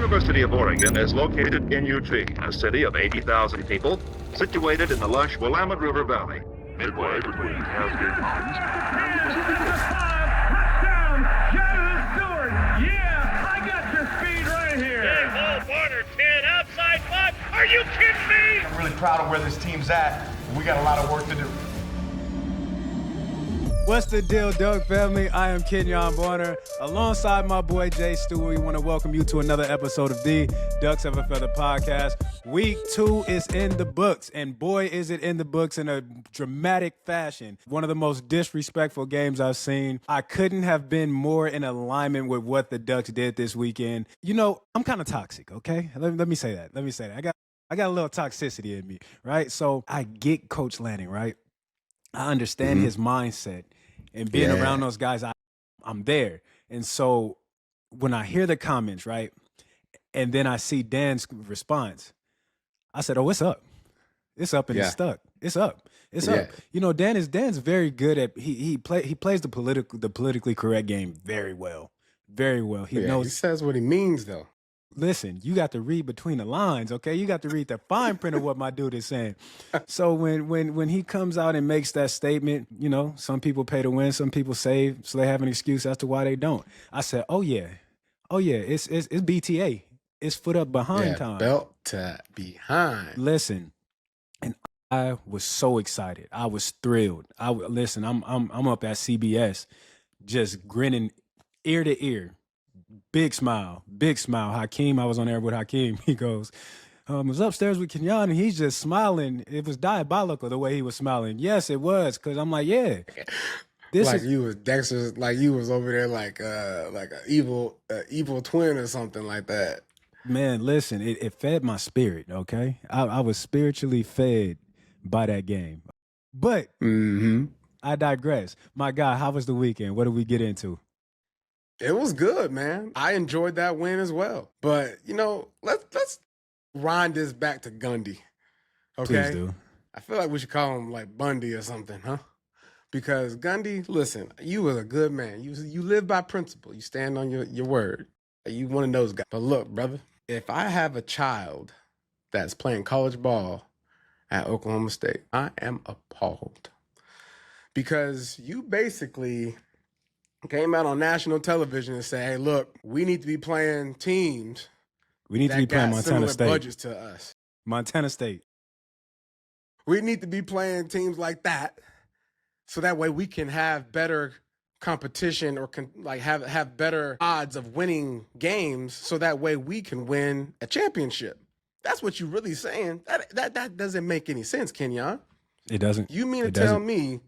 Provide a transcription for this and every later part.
University of Oregon is located in Eugene, a city of 80,000 people, situated in the lush Willamette River Valley, midway between Cascade Mountains and the Pacific Ocean. Touchdown, Stewart. Yeah, I got your speed right here. Hey, ball Punter, 10, outside 5. Are you kidding me? I'm really proud of where this team's at. We got a lot of work to do. What's the deal, Doug family? I am Kenjon alongside my boy Jay Stewart. We want to welcome you to another episode of the Ducks of a Feather podcast. Week 2 is in the books, and boy, is it in the books in a dramatic fashion. One of the most disrespectful games I've seen. I couldn't have been more in alignment with what the Ducks did this weekend. You know, I'm kind of toxic, okay? Let me say that. I got a little toxicity in me, right? So I get Coach Lanning, right? I understand his mindset. And being around those guys, I'm there. And so when I hear the comments, right, and then I see Dan's response, I said, oh, it's up. It's up and it's stuck. It's up. It's up. You know, Dan's very good at he plays the politically correct game very well. Very well. He knows. He says what he means, though. Listen, you got to read between the lines, okay? You got to read the fine print of what my dude is saying. So when he comes out and makes that statement, you know, some people pay to win, some people save, so they have an excuse as to why they don't. I said, oh yeah, it's BTA. It's foot up behind time. Belt to behind. Listen, and I was so excited. I was thrilled. Listen, I'm up at CBS, just grinning ear to ear. Big smile. Hakeem, I was on there with Hakeem. He goes, I was upstairs with Kenjon, and he's just smiling. It was diabolical the way he was smiling. Yes, it was, because I'm like, yeah. You was Dexter's, like you was over there like an evil twin or something like that. Man, listen, it fed my spirit, okay? I was spiritually fed by that game. But I digress. My God, how was the weekend? What did we get into? It was good, man. I enjoyed that win as well. But, you know, let's wind this back to Gundy. Okay? Please do. I feel like we should call him like Bundy or something, huh? Because Gundy, listen, you was a good man. You live by principle. You stand on your word. You one of those guys. But look, brother, if I have a child that's playing college ball at Oklahoma State, I am appalled. Because you basically came out on national television and said, hey, look, we need to be playing teams. We need to be playing Montana State. Budgets to us. Montana State. We need to be playing teams like that so that way we can have better competition or have better odds of winning games so that way we can win a championship. That's what you're really saying. That doesn't make any sense, Kenjon. It doesn't. You mean to tell me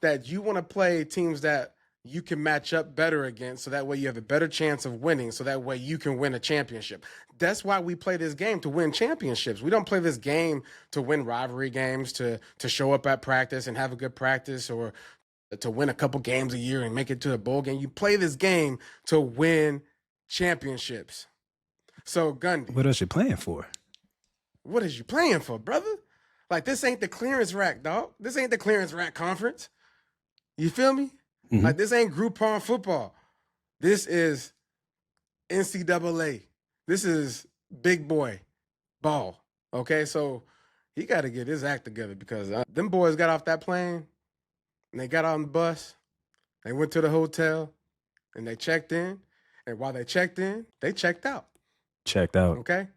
that you want to play teams that you can match up better against so that way you have a better chance of winning so that way you can win a championship. That's why we play this game, to win championships. We don't play this game to win rivalry games, to show up at practice and have a good practice or to win a couple games a year and make it to a bowl game. You play this game to win championships. So, Gundy. What else you playing for? What is you playing for, brother? Like, this ain't the clearance rack, dog. This ain't the clearance rack conference. You feel me? Mm-hmm. Like, this ain't Groupon football. This is NCAA. This is big boy ball. Okay, so he got to get his act together because them boys got off that plane and they got on the bus. They went to the hotel and they checked in. And while they checked in, they checked out. Checked out. Okay?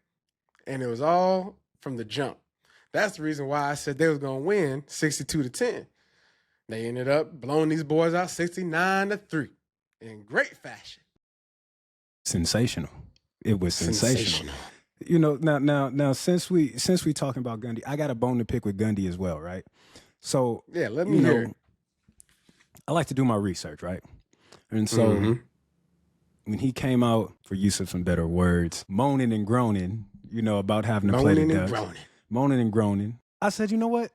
And it was all from the jump. That's the reason why I said they was going to win 62-10. They ended up blowing these boys out 69-3 in great fashion. Sensational. It was sensational. You know, now since we talking about Gundy, I got a bone to pick with Gundy as well, right? So yeah, let me hear. I like to do my research, right? And so when he came out, for use of some better words, moaning and groaning, you know, about having to play the Ducks. Moaning and groaning. I said, you know what?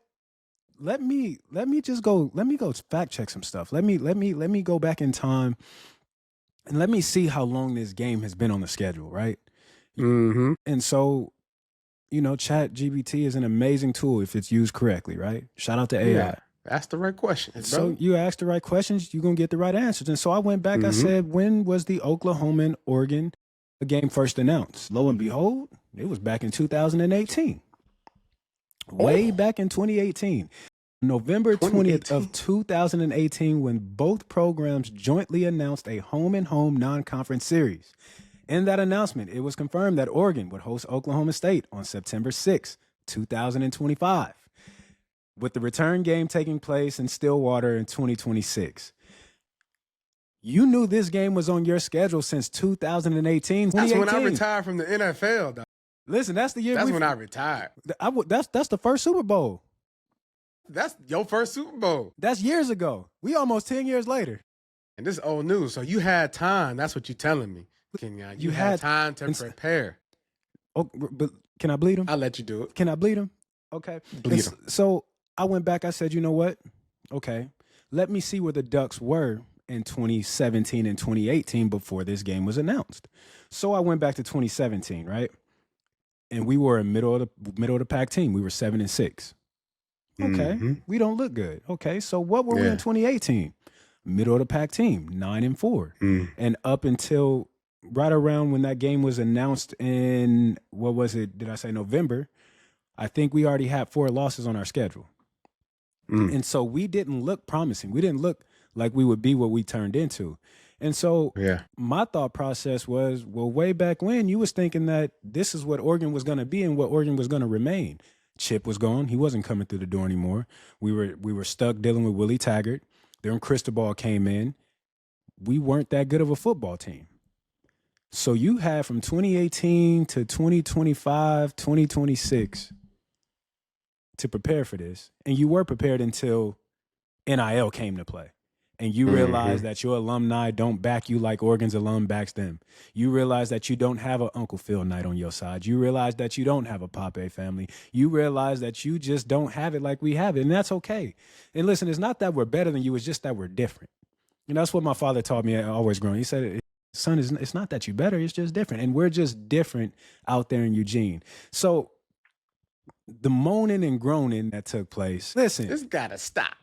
Let me go fact check some stuff. Let me go back in time and let me see how long this game has been on the schedule, right? Mm-hmm. And so, you know, ChatGPT is an amazing tool if it's used correctly, right? Shout out to AI. Yeah, ask the right questions, bro. So you ask the right questions, you're going to get the right answers. And so I went back, I said, when was the Oklahoma and Oregon the game first announced? Lo and behold, it was back in 2018. Way back in 2018. November 20th of 2018, when both programs jointly announced a home-and-home non-conference series. In that announcement, it was confirmed that Oregon would host Oklahoma State on September 6, 2025, with the return game taking place in Stillwater in 2026. You knew this game was on your schedule since 2018. That's when I retired from the NFL, dog. Listen, that's the year. That's when I retired. That's the first Super Bowl. That's your first Super Bowl. That's years ago. We almost 10 years later. And this is old news. So you had time. That's what you're telling me. Kenyon. You had time to prepare. Oh, but can I bleed him? I'll let you do it. Can I bleed him? Okay. Bleed him. So I went back. I said, you know what? Okay. Let me see where the Ducks were in 2017 and 2018 before this game was announced. So I went back to 2017, right? And we were a middle of the pack team. We were 7-6. Okay. We don't look good. Okay. So what were we in 2018? Middle of the pack team, 9-4. And up until right around when that game was announced in, what was it? Did I say November? I think we already had 4 losses on our schedule. And so we didn't look promising. We didn't look like we would be what we turned into. And so my thought process was, well, way back when you was thinking that this is what Oregon was going to be and what Oregon was going to remain. Chip was gone. He wasn't coming through the door anymore. We were stuck dealing with Willie Taggart. Then Cristobal came in. We weren't that good of a football team. So you had from 2018 to 2025, 2026 to prepare for this. And you were prepared until NIL came to play. And you realize that your alumni don't back you like Oregon's alum backs them. You realize that you don't have an Uncle Phil night on your side. You realize that you don't have a Pape family. You realize that you just don't have it like we have it, and that's okay. And listen, it's not that we're better than you. It's just that we're different. And that's what my father taught me always growing. He said, son, it's not that you're better. It's just different. And we're just different out there in Eugene. So the moaning and groaning that took place, listen. This got to stop.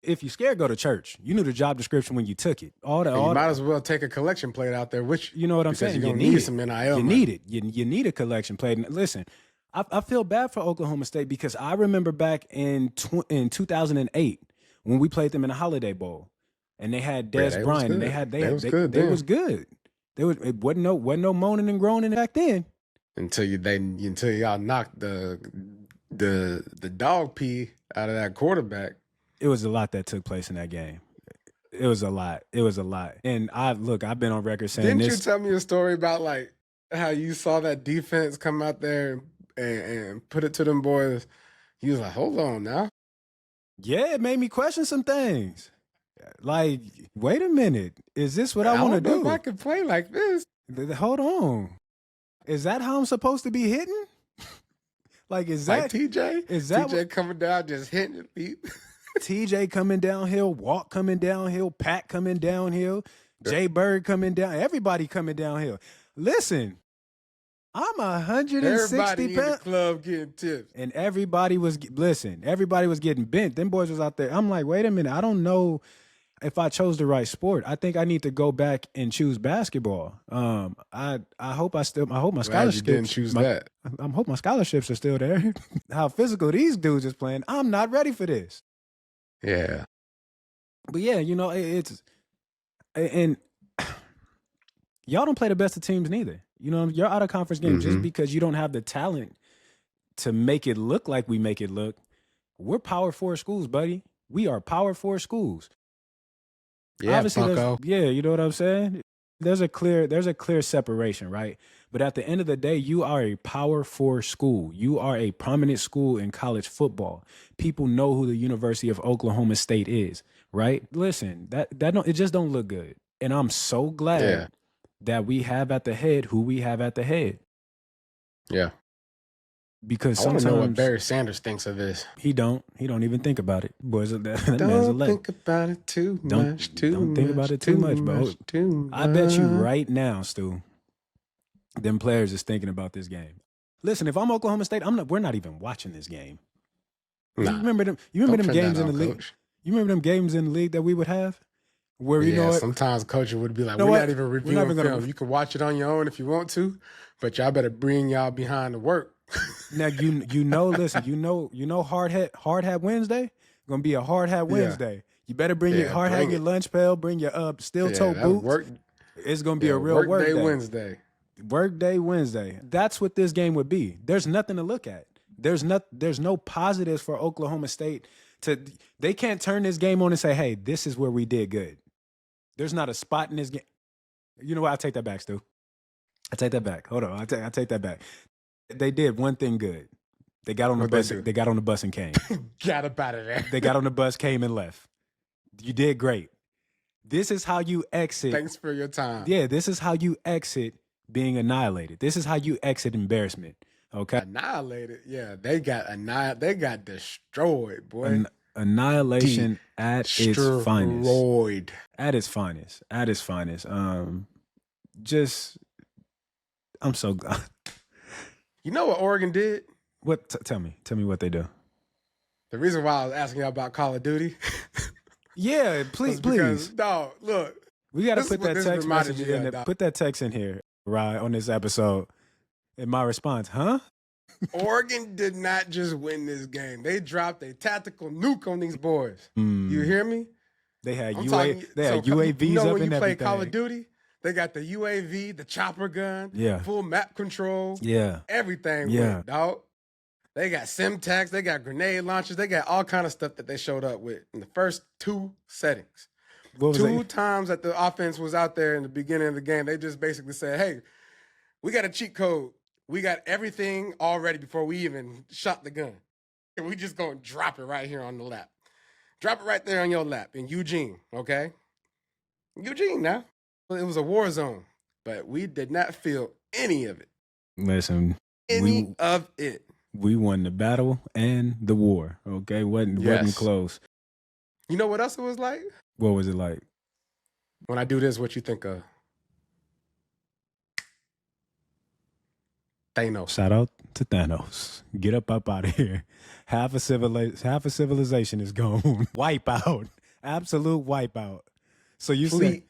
If you're scared, go to church. You knew the job description when you took it. You might as well take a collection plate out there, which you know what I'm saying. You're gonna need some NIL. You need it. You need a collection plate. And listen, I feel bad for Oklahoma State because I remember back in 2008 when we played them in the Holiday Bowl, and they had Des Bryant, and they was good. It wasn't no moaning and groaning back then. Until y'all knocked the dog pee out of that quarterback. It was a lot that took place in that game. It was a lot. And I've been on record saying Didn't you tell me a story about like how you saw that defense come out there and put it to them boys? You was like, hold on now. Yeah, it made me question some things. Like, wait a minute. Is this what I want to do? If I could play like this. Hold on. Is that how I'm supposed to be hitting? Like, is that like TJ? Is that TJ coming down just hitting it? TJ coming downhill, Walk coming downhill, Pat coming downhill, Jay Bird coming down, everybody coming downhill. Listen, I'm 160 everybody in the club getting tips. And everybody was getting bent. Them boys was out there. I'm like, wait a minute, I don't know if I chose the right sport. I think I need to go back and choose basketball. I hope my scholarships didn't choose that. I hope my scholarships are still there. How physical these dudes is playing. I'm not ready for this. Yeah. But yeah, you know, it's and y'all don't play the best of teams neither. You know, you're out of conference games just because you don't have the talent to make it look like we make it look. We're Power 4 schools, buddy. We are Power 4 schools. Yeah, you know what I'm saying? There's a clear separation, right? But at the end of the day, you are a Power 4 school. You are a prominent school in college football. People know who the University of Oklahoma State is, right? Listen, it just don't look good. And I'm so glad that we have at the head who we have at the head. Yeah. Because I want sometimes to know what Barry Sanders thinks of this. He don't even think about it. Boys, that man's a Don't legend. think about it too much. Don't think about it too much, bro. I bet you right now, Stu, them players is thinking about this game. Listen, if I'm Oklahoma State, we're not even watching this game. Nah. You remember them games in the league? You remember them games in the league that we would have? Where you know what? Sometimes coach would be like, You know we're what? not even We're reviewing not even gonna film. You can watch it on your own if you want to, but y'all better bring y'all behind the work. Now you know, listen, you know hard hat Wednesday gonna be a hard hat Wednesday. You better bring your hard hat, your lunch pail, bring your steel toe boots. It's gonna be a real work day. Wednesday. Work day Wednesday. That's what this game would be. There's nothing to look at. There's no positives for Oklahoma State they can't turn this game on and say, hey, this is where we did good. There's not a spot in this game. You know what? I'll take that back, Stu. I take that back. Hold on. I take that back. They did one thing good. They got on the bus. They got on the bus and came. Got up out of there. They got on the bus, came and left. You did great. This is how you exit. Thanks for your time. Yeah, this is how you exit being annihilated. This is how you exit embarrassment. Okay. Annihilated. Yeah, they got destroyed, boy. Annihilation at its finest. Destroyed. At its finest. At its finest. I'm so glad. You know what Oregon did? What? Tell me what they do. The reason why I was asking you about Call of Duty. Yeah, please. Dog, look. We got to put that text message in there. Put that text in here, right, on this episode. And my response, huh? Oregon did not just win this game. They dropped a tactical nuke on these boys. You hear me? They had had UAVs you know, up when and you everything. play Call of Duty, they got the UAV, the chopper gun, full map control, everything. Yeah, dog. They got Simtax, they got grenade launchers, they got all kind of stuff that they showed up with in the first two settings. Two times that the offense was out there in the beginning of the game, they just basically said, hey, we got a cheat code. We got everything already before we even shot the gun. And we just gonna drop it right here on the lap. Drop it right there on your lap in Eugene, okay? Eugene now. It was a war zone, but we did not feel any of it. Listen. Any of it. We won the battle and the war, okay? Wasn't close. You know what else it was like? What was it like? When I do this, what you think of? Thanos. Shout out to Thanos. Get up out of here. Half a civilization is gone. Wipe out. Absolute wipe out. So you saying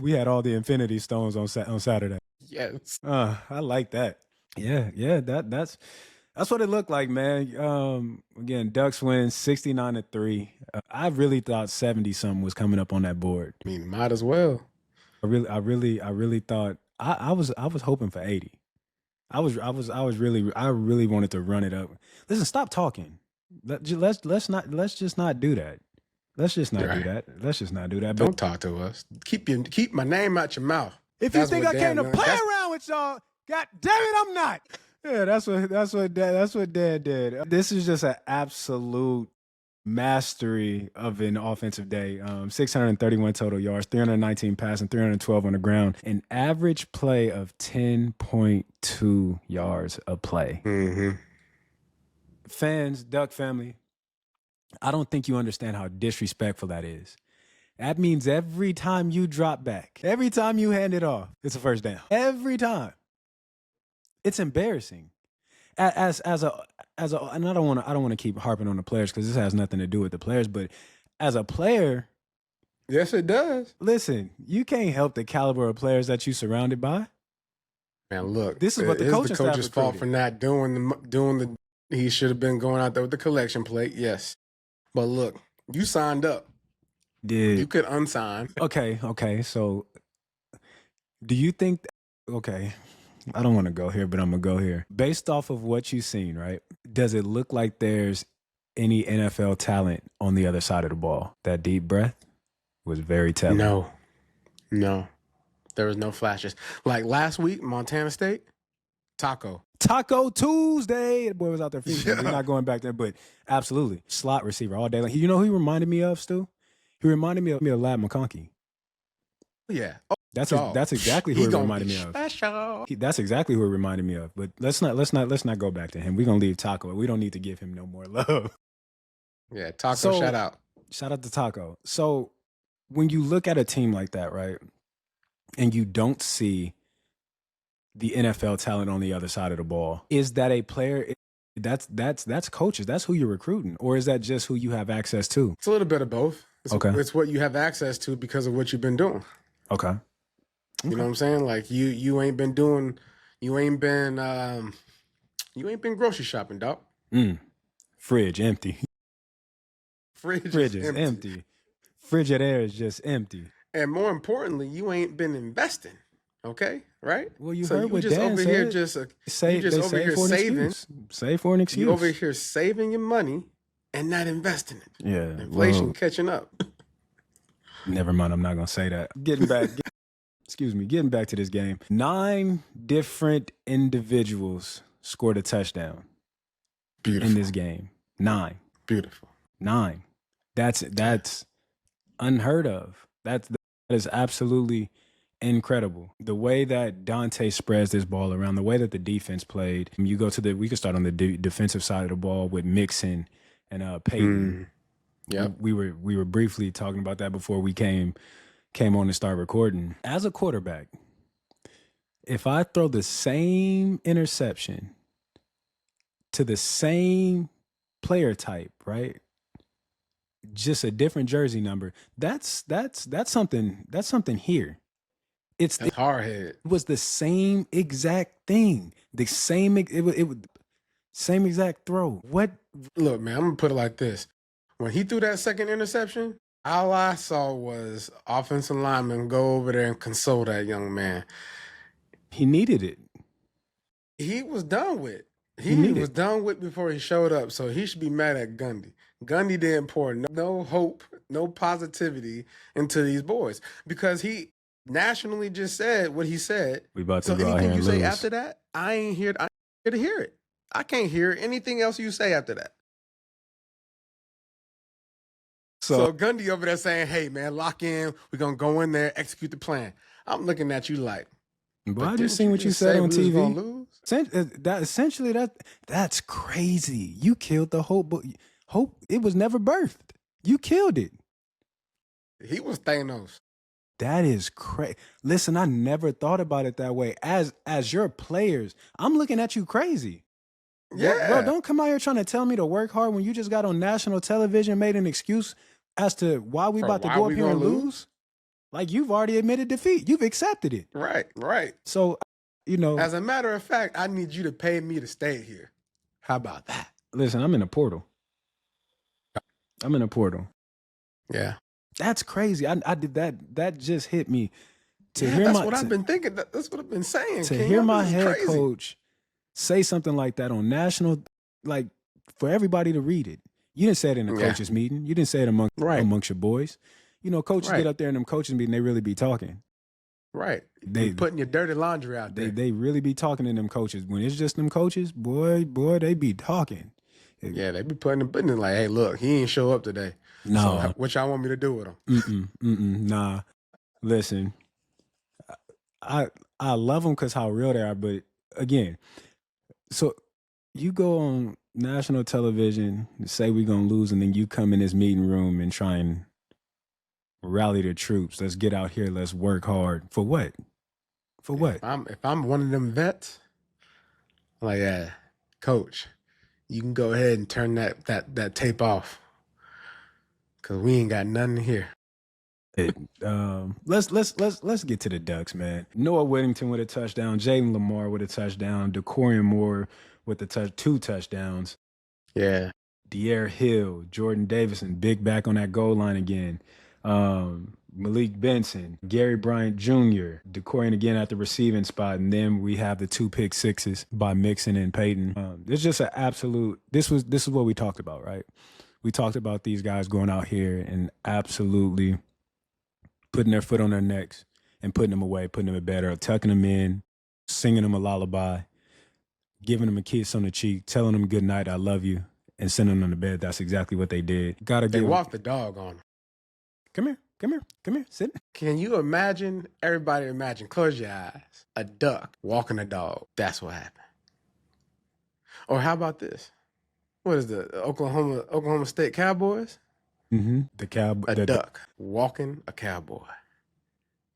we had all the Infinity Stones on Saturday? Yes. I like that. Yeah. That's what it looked like, man. Again, Ducks win 69-3. I really thought 70-something was coming up on that board. I mean, might as well. I really thought I was hoping for 80. I really wanted to run it up. Listen, stop talking. Let's just not do that. Let's just not do that. Let's just not do that. Don't talk to us. Keep my name out your mouth. If you think I came to play around with y'all, God damn it, I'm not. Yeah, that's what Dad did. This is just an absolute mastery of an offensive day. 631 total yards, 319 passing, 312 on the ground. An average play of 10.2 yards a play. Mm-hmm. Fans, Duck family, I don't think you understand how disrespectful that is. That means every time you drop back, every time you hand it off, it's a first down. Every time. It's embarrassing. As a, and I don't want to keep harping on the players because this has nothing to do with the players, but as a player, yes, it does. Listen, you can't help the caliber of players that you're surrounded by. Man, look, this is what the coach's fault for not doing the. He should have been going out there with the collection plate. Yes, but look, you signed up. You could unsign. Okay. So, do you think? Okay. I don't want to go here, but I'm going to go here. Based off of what you've seen, right, does it look like there's any NFL talent on the other side of the ball? That deep breath was very telling. No. There was no flashes. Like last week, Montana State, Taco Tuesday. The boy was out there featuring. We're not going back there, but absolutely. Slot receiver all day long. You know who he reminded me of, Stu? He reminded me of Lab McConkey. Yeah. That's exactly who it reminded me of. That's exactly who it reminded me of. But let's not go back to him. We're gonna leave Taco. We don't need to give him no more love. Yeah, Taco. Shout out to Taco. So when you look at a team like that, right, and you don't see the NFL talent on the other side of the ball, is that a player? That's coaches. That's who you're recruiting, or is that just who you have access to? It's a little bit of both. It's what you have access to because of what you've been doing. Okay. You know what I'm saying? Like you ain't been grocery shopping, dog. Fridge empty. Fridge Is empty. Frigidaire is just empty. And more importantly, you ain't been investing. Okay, right? Well, you so heard you what just Dan over said. here just saving. Save for an excuse. You over here saving your money and not investing it. Yeah, inflation catching up. Never mind. I'm not gonna say that. Getting back to this game. 9 different individuals scored a touchdown. Beautiful. In this game. 9. Beautiful. 9. That's unheard of. That is absolutely incredible. The way that Dante spreads this ball around, the way that the defense played. We could start on the defensive side of the ball with Mixon and Peyton. Yeah, we were briefly talking about that before we came on to start recording. As a quarterback, if I throw the same interception to the same player type, right? Just a different jersey number. That's something here. That's hard head. It was the same exact thing. The same same exact throw. What? Look, man, I'm gonna put it like this. When he threw that second interception, all I saw was offensive linemen go over there and console that young man. He needed it. He was done with. He was done with before he showed up, so he should be mad at Gundy. Gundy didn't pour no hope, no positivity into these boys because he nationally just said what he said. We about to so go out anything here you and say lose. after that, I ain't here to hear it. I can't hear anything else you say after that. So Gundy over there saying, "Hey man, lock in. We're gonna go in there, execute the plan." I'm looking at you like, "Boy, I just seen what you said on TV." Essentially, That's crazy. You killed the hope. Hope it was never birthed. You killed it. He was Thanos. That is crazy. Listen, I never thought about it that way. As your players, I'm looking at you crazy. Yeah, bro, don't come out here trying to tell me to work hard when you just got on national television, made an excuse as to why we about to go up here and lose. Like you've already admitted defeat. You've accepted it. Right. So, as a matter of fact, I need you to pay me to stay here. How about that? Listen, I'm in a portal. Yeah. That's crazy. I did that. That just hit me. That's what I've been thinking. That's what I've been saying. To hear my head coach say something like that on national, like for everybody to read it. You didn't say it in the coaches meeting. You didn't say it amongst your boys. Coaches get up there in them coaches meeting. They really be talking. Right. They putting your dirty laundry out there. They really be talking to them coaches. When it's just them coaches, boy, they be talking. Yeah, they be putting them like, hey, look, he ain't show up today. No. So what y'all want me to do with him? Nah. Listen, I love them because how real they are. But again, so you go on national television, say we're going to lose, and then you come in this meeting room and try and rally the troops. Let's get out here. Let's work hard. For what? For what? If I'm one of them vets, like, coach, you can go ahead and turn that tape off because we ain't got nothing here. Let's get to the Ducks, man. Noah Whittington with a touchdown, Jaden Lamar with a touchdown, DeCorian Moore with the 2 touchdowns. Yeah. De'Aaron Hill, Jordan Davison, big back on that goal line again. Malik Benson, Gary Bryant Jr., DeCorian again at the receiving spot, and then we have the 2 pick sixes by Mixon and Peyton. It's just an absolute. This is what we talked about, right? We talked about these guys going out here and absolutely putting their foot on their necks and putting them away, putting them in bed, or tucking them in, singing them a lullaby, giving them a kiss on the cheek, telling them good night, I love you, and sending them to bed. That's exactly what they did. They walked the dog on them. Come here, sit. Can you imagine, everybody imagine, close your eyes, a duck walking a dog. That's what happened. Or how about this? What is the Oklahoma State Cowboys? Mm-hmm. A duck walking a cowboy.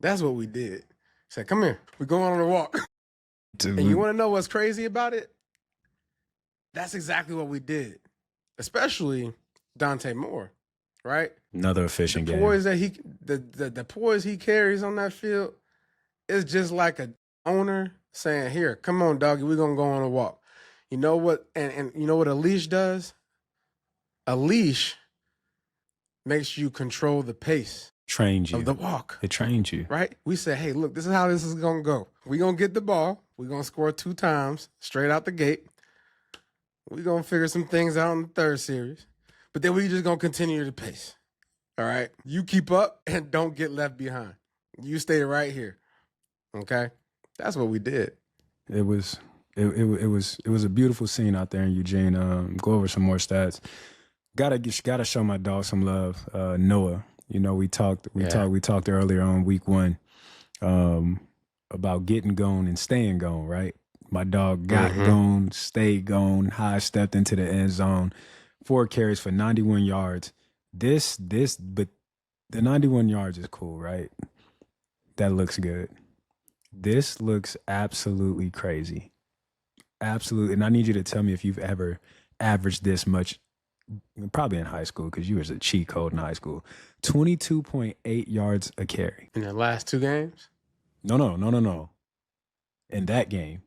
That's what we did. Said, come here. We're going on a walk. And you want to know what's crazy about it? That's exactly what we did. Especially Dante Moore, right? Another efficient game. Poise that the poise he carries on that field is just like an owner saying, "Here, come on, doggy, we're gonna go on a walk." You know what? And you know what a leash does? A leash makes you control the pace Trains you. of the walk. It trains you. Right? We say, "Hey, look, this is how this is gonna go. We're gonna get the ball. We're gonna score 2 times straight out the gate. We're gonna figure some things out in the third series, but then we just gonna continue the pace." All right. You keep up and don't get left behind. You stay right here. Okay. That's what we did. It was a beautiful scene out there in Eugene. Go over some more stats. Gotta show my dog some love. Noah. You know, we talked earlier on week 1 about getting gone and staying gone, right? My dog got gone, stayed gone, high stepped into the end zone, 4 carries for 91 yards. But the 91 yards is cool, right? That looks good. This looks absolutely crazy. Absolutely. And I need you to tell me if you've ever averaged this much, probably in high school, because you was a cheat code in high school. 22.8 yards a carry. In the last 2 games? No. In that game.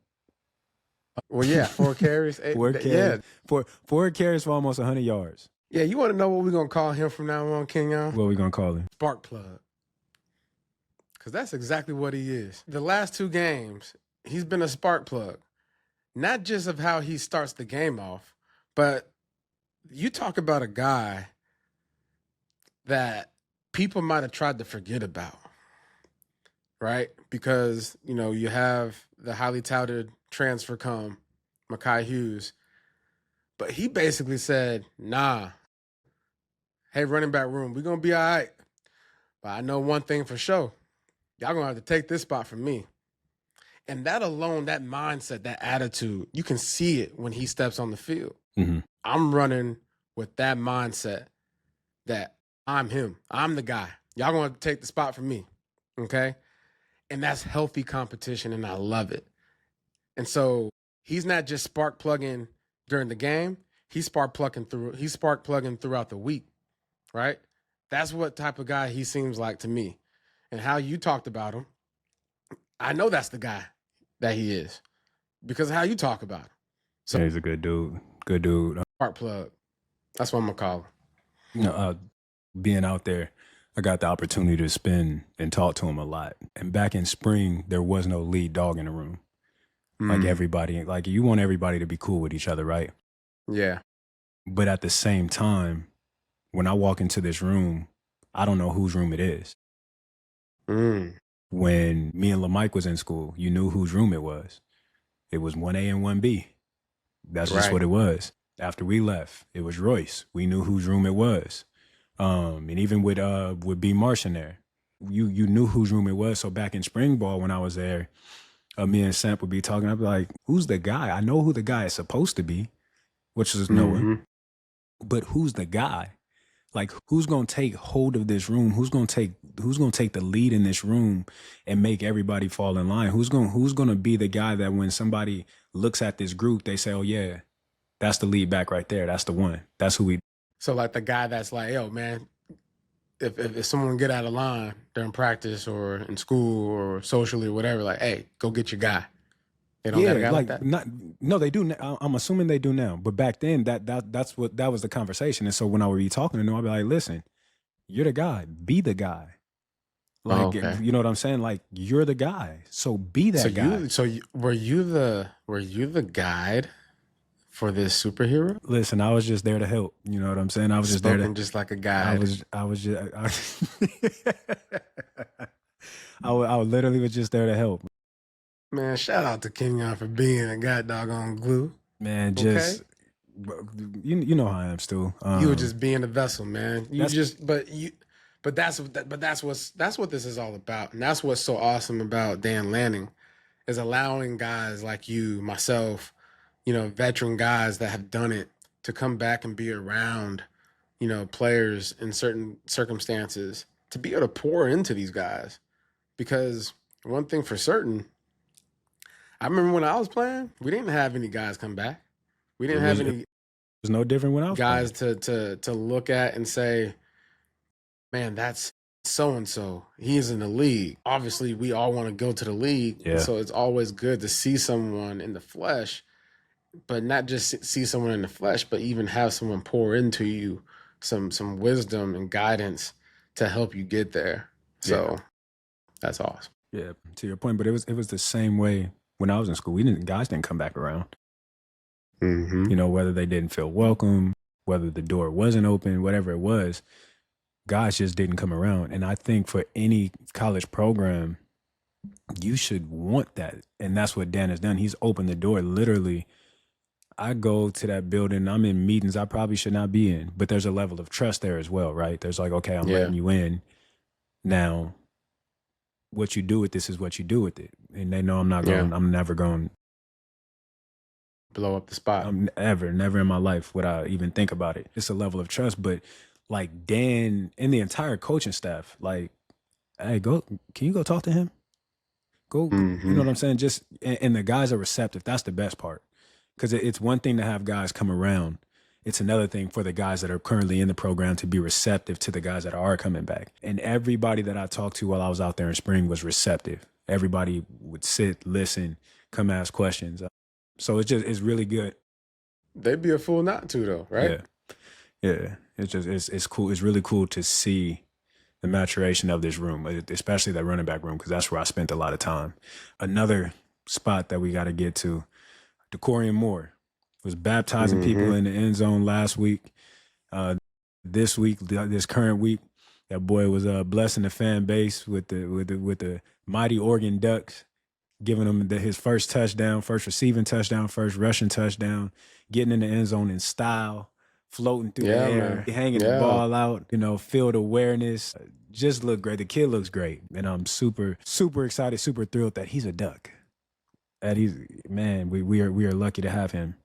Well, yeah, 4 carries. 4 carries. Yeah. 4 carries for almost 100 yards. Yeah, you want to know what we're going to call him from now on, Kenyon? What are we going to call him? Spark plug. Because that's exactly what he is. The last 2 games, he's been a spark plug. Not just of how he starts the game off, but you talk about a guy that people might have tried to forget about, right? Because, you know, you have the highly touted transfer come, Mekhi Hughes, but he basically said, nah, hey, running back room, we're going to be all right. But I know one thing for sure. Y'all going to have to take this spot from me. And that alone, that mindset, that attitude, you can see it when he steps on the field. Mm-hmm. I'm running with that mindset that I'm him. I'm the guy. Y'all going to take the spot from me, okay? And that's healthy competition, and I love it. And so he's not just spark plugging during the game. He's spark plugging throughout the week, right? That's what type of guy he seems like to me. And how you talked about him, I know that's the guy that he is because of how you talk about him. So yeah, he's a good dude. Good dude. spark plug. That's what I'm going to call him. You know, being out there, I got the opportunity to spend and talk to him a lot. And back in spring, there was no lead dog in the room. Like everybody, like you want everybody to be cool with each other, right? Yeah. But at the same time, when I walk into this room, I don't know whose room it is. When me and LaMike was in school, you knew whose room it was. It was 1A and 1B. That's just what it was. After we left, it was Royce. We knew whose room it was. And even with B. Marsh in there, you knew whose room it was. So back in spring ball when I was there, me and Samp would be talking. I'd be like, who's the guy? I know who the guy is supposed to be, which is Noah. But who's the guy? Like, who's gonna take hold of this room? Who's gonna take the lead in this room and make everybody fall in line? Who's gonna be the guy that when somebody looks at this group, they say, "Oh yeah, that's the lead back right there. That's the one. That's who we." So like the guy that's like, yo, man, if someone get out of line during practice or in school or socially or whatever, like, hey, go get your guy. They don't got a guy like that? No, they do. I'm assuming they do now. But back then, that was the conversation. And so when I would be talking to them, I'd be like, listen, you're the guy. Be the guy. Like, you know what I'm saying? Like, you're the guy. So be that guy. Were you the guide for this superhero? Listen, I was just there to help. You know what I'm saying? I was just there to just like a guide. I literally was just there to help. Man, shout out to Kenyon for being a god doggone glue. Man, just you know how I am, Stu. You were just being a vessel, man. But that's what this is all about, and that's what's so awesome about Dan Lanning, is allowing guys like you, myself, you know, veteran guys that have done it to come back and be around, you know, players in certain circumstances to be able to pour into these guys, because one thing for certain. I remember when I was playing, we didn't have any guys come back. We didn't have any. It was no different when I was guys playing. to look at and say, man, that's so-and-so. He's in the league. Obviously, we all want to go to the league. Yeah. So it's always good to see someone in the flesh, but not just see someone in the flesh, but even have someone pour into you some wisdom and guidance to help you get there. So that's awesome. Yeah, to your point, but it was the same way when I was in school. Guys didn't come back around. Mm-hmm. You know, whether they didn't feel welcome, whether the door wasn't open, whatever it was, guys just didn't come around. And I think for any college program, you should want that. And that's what Dan has done. He's opened the door. Literally, I go to that building, I'm in meetings I probably should not be in, but there's a level of trust there as well, right? There's like, okay, I'm letting you in. Now, what you do with this is what you do with it. And they know I'm never going blow up the spot. Never in my life would I even think about it. It's a level of trust, but like Dan and the entire coaching staff, like, hey, can you go talk to him? Go, you know what I'm saying? Just, and the guys are receptive. That's the best part. Because it's one thing to have guys come around. It's another thing for the guys that are currently in the program to be receptive to the guys that are coming back. And everybody that I talked to while I was out there in spring was receptive. Everybody would sit, listen, come ask questions. So it's really good. They'd be a fool not to, though, right? Yeah. It's cool. It's really cool to see the maturation of this room, especially that running back room, because that's where I spent a lot of time. Another spot that we got to get to, DeCorian Moore was baptizing people in the end zone last week. This current week, that boy was blessing the fan base with the mighty Oregon Ducks, giving him his first touchdown, first receiving touchdown, first rushing touchdown, getting in the end zone in style, floating through the air, hanging the ball out, field awareness. Just looked great. The kid looks great. And I'm super, super excited, super thrilled that he's a Duck. That we are lucky to have him.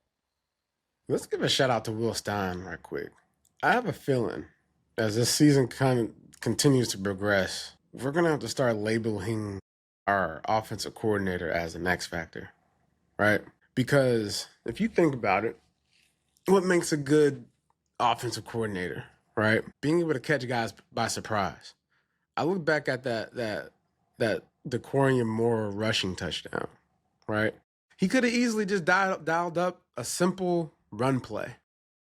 Let's give a shout out to Will Stein right quick. I have a feeling as this season kind of continues to progress, we're going to have to start labeling our offensive coordinator as an X factor, right? Because if you think about it, what makes a good offensive coordinator, right? Being able to catch guys by surprise. I look back at that DeCorian Moore rushing touchdown, right? He could have easily just dialed up a simple run play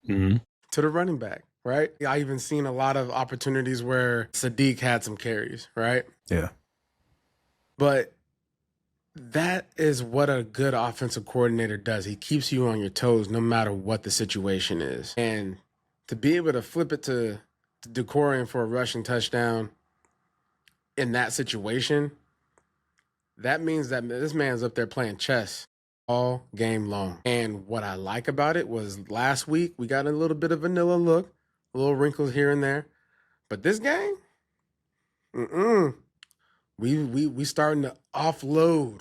to the running back, right? I even seen a lot of opportunities where Sadiq had some carries, right? Yeah. But that is what a good offensive coordinator does. He keeps you on your toes no matter what the situation is. And to be able to flip it to DeCorian for a rushing touchdown in that situation, that means that this man's up there playing chess all game long. And what I like about it was last week we got a little bit of vanilla look, a little wrinkles here and there. But this game, we starting to offload.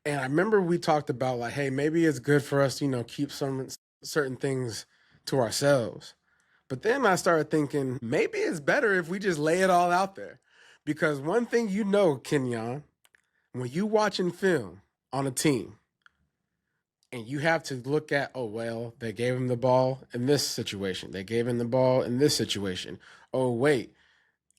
And I remember we talked about like, hey, maybe it's good for us to, keep some certain things to ourselves. But then I started thinking maybe it's better if we just lay it all out there. Because one thing Kenjon, when you watching film on a team and you have to look at, oh, well, they gave him the ball in this situation. They gave him the ball in this situation. Oh, wait.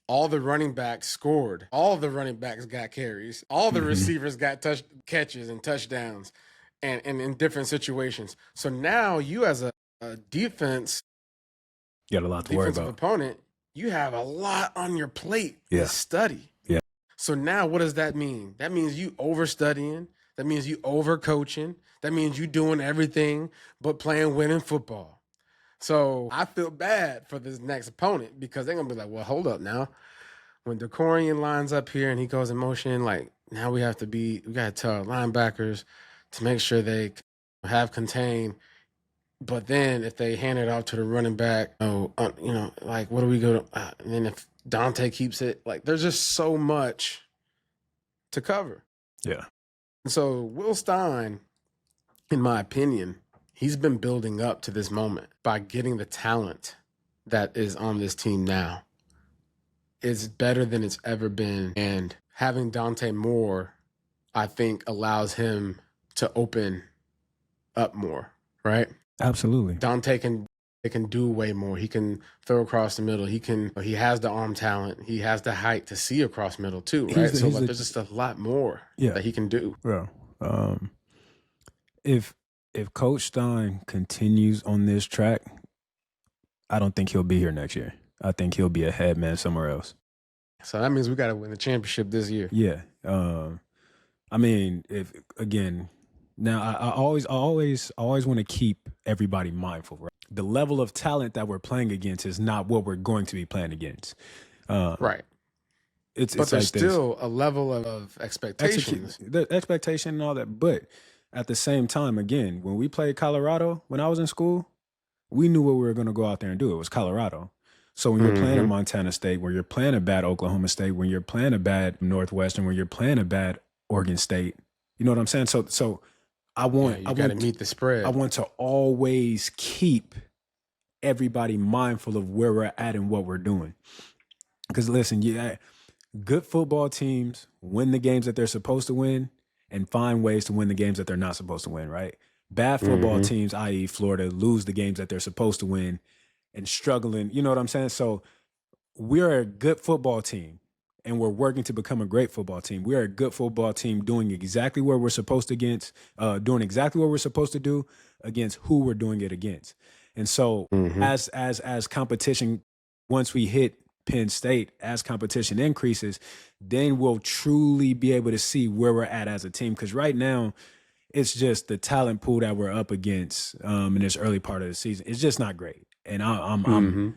All the running backs scored. All the running backs got carries. All the receivers got catches and touchdowns and in different situations. So now you as a defense, you got a lot to worry about. Opponent, you have a lot on your plate to study. Yeah. So now what does that mean? That means you overstudying. That means you overcoaching. That means you doing everything but playing winning football. So I feel bad for this next opponent because they're going to be like, well, hold up now. When DeCorian lines up here and he goes in motion, like now we got to tell our linebackers to make sure they have contain. But then if they hand it off to the running back, like what do we go to? And then if Dante keeps it, like there's just so much to cover. Yeah. So Will Stein, in my opinion, he's been building up to this moment by getting the talent that is on this team now. It's better than it's ever been. And having Dante Moore, I think, allows him to open up more, right? Absolutely. Dante can can do way more. He can throw across the middle. He has the arm talent. He has the height to see across middle too, right? There's just a lot more that he can do. Bro, if Coach Stein continues on this track, I don't think he'll be here next year. I think he'll be a head man somewhere else. So that means we got to win the championship this year. Yeah. I mean, now I always want to keep everybody mindful, right? The level of talent that we're playing against is not what we're going to be playing against. Right. But there's like still a level of expectations. The expectation and all that. But at the same time, again, when we played Colorado, when I was in school, we knew what we were going to go out there and do. It was Colorado. So when you're playing a Montana State, when you're playing a bad Oklahoma State, when you're playing a bad Northwestern, when you're playing a bad Oregon State, you know what I'm saying? So I want to meet the spread. I want to always keep everybody mindful of where we're at and what we're doing. Because listen, good football teams win the games that they're supposed to win and find ways to win the games that they're not supposed to win, right? Bad football teams, i.e. Florida, lose the games that they're supposed to win and struggling, you know what I'm saying? So we're a good football team and we're working to become a great football team. We're a good football team doing exactly what we're supposed to doing exactly what we're supposed to do against who we're doing it against. And so as competition, once we hit Penn State, as competition increases, then we'll truly be able to see where we're at as a team. Because right now, it's just the talent pool that we're up against in this early part of the season. It's just not great. And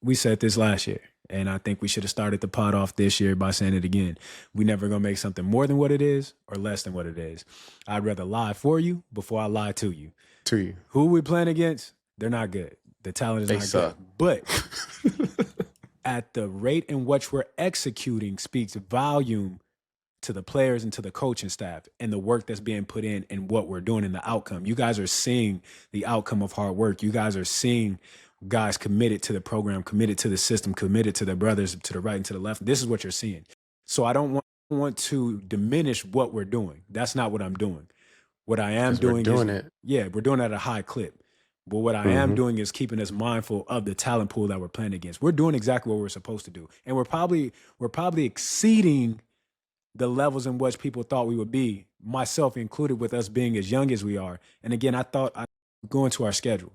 we said this last year, and I think we should have started the pod off this year by saying it again. We never gonna make something more than what it is or less than what it is. I'd rather lie for you before I lie to you. Who we playing against? They're not good. The talent is not good. But at the rate in which we're executing speaks volume to the players and to the coaching staff and the work that's being put in and what we're doing and the outcome. You guys are seeing the outcome of hard work. You guys are seeing guys committed to the program, committed to the system, committed to their brothers, to the right and to the left. This is what you're seeing. So I don't want to diminish what we're doing. That's not what I'm doing. What I am doing we're doing it at a high clip. But what I am doing is keeping us mindful of the talent pool that we're playing against. We're doing exactly what we're supposed to do. And we're probably exceeding the levels in which people thought we would be, myself included, with us being as young as we are. And again, I go into our schedule.